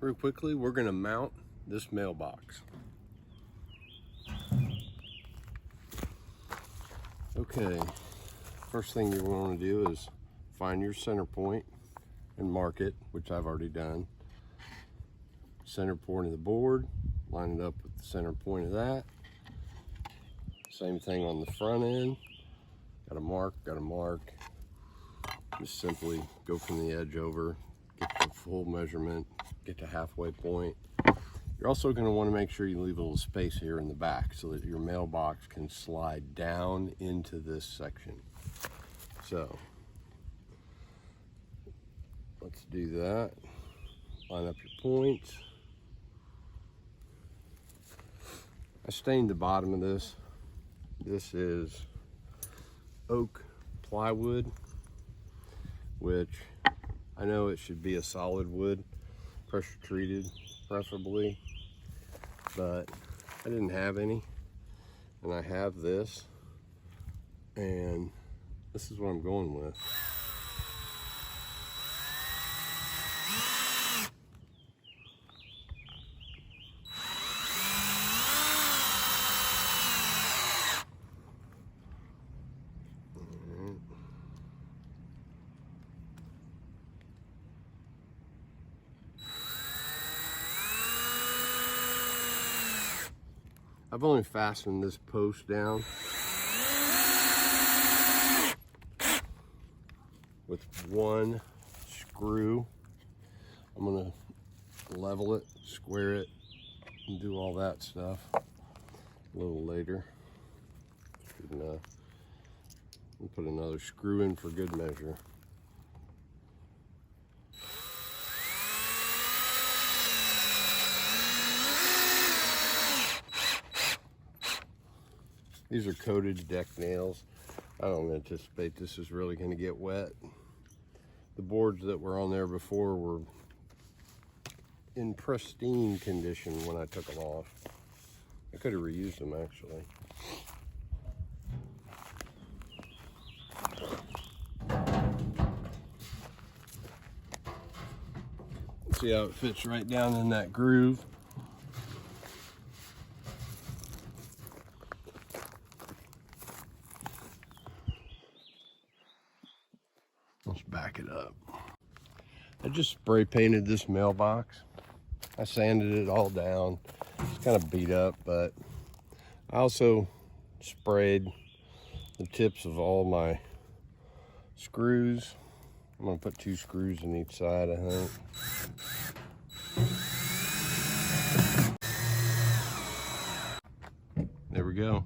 real quickly, we're going to mount this mailbox. Okay, first thing you want to do is find your center point and mark it, which I've already done. Center point of the board, line it up with the center point of that. Same thing on the front end. Got to mark. Just simply go from the edge over, get the full measurement, get to halfway point. You're also going to want to make sure you leave a little space here in the back so that your mailbox can slide down into this section. So let's do that. Line up your points. I stained the bottom of this. This is oak plywood, which I know it should be a solid wood, pressure treated preferably, but I didn't have any, and I have this, and this is what I'm going with. I've only fastened this post down with one screw. I'm gonna level it, square it, and do all that stuff a little later. Good enough. We'll put another screw in for good measure. These are coated deck nails. I don't anticipate this is really going to get wet. The boards that were on there before were in pristine condition when I took them off. I could have reused them actually. See how it fits right down in that groove. Let's back it up. I just spray painted this mailbox. I sanded it all down. It's kind of beat up, but I also sprayed the tips of all my screws. I'm gonna put 2 screws in each side, I think. There we go.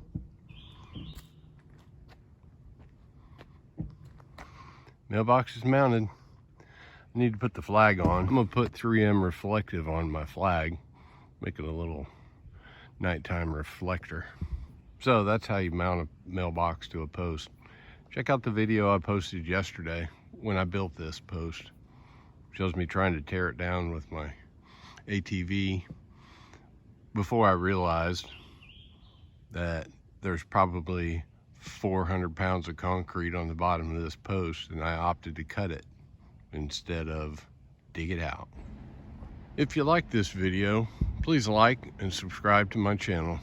Mailbox is mounted. I need to put the flag on. I'm gonna put 3M reflective on my flag, make it a little nighttime reflector. So that's how you mount a mailbox to a post. Check out the video I posted yesterday when I built this post. It shows me trying to tear it down with my ATV before I realized that there's probably 400 pounds of concrete on the bottom of this post, and I opted to cut it instead of dig it out. If you like this video, please like and subscribe to my channel.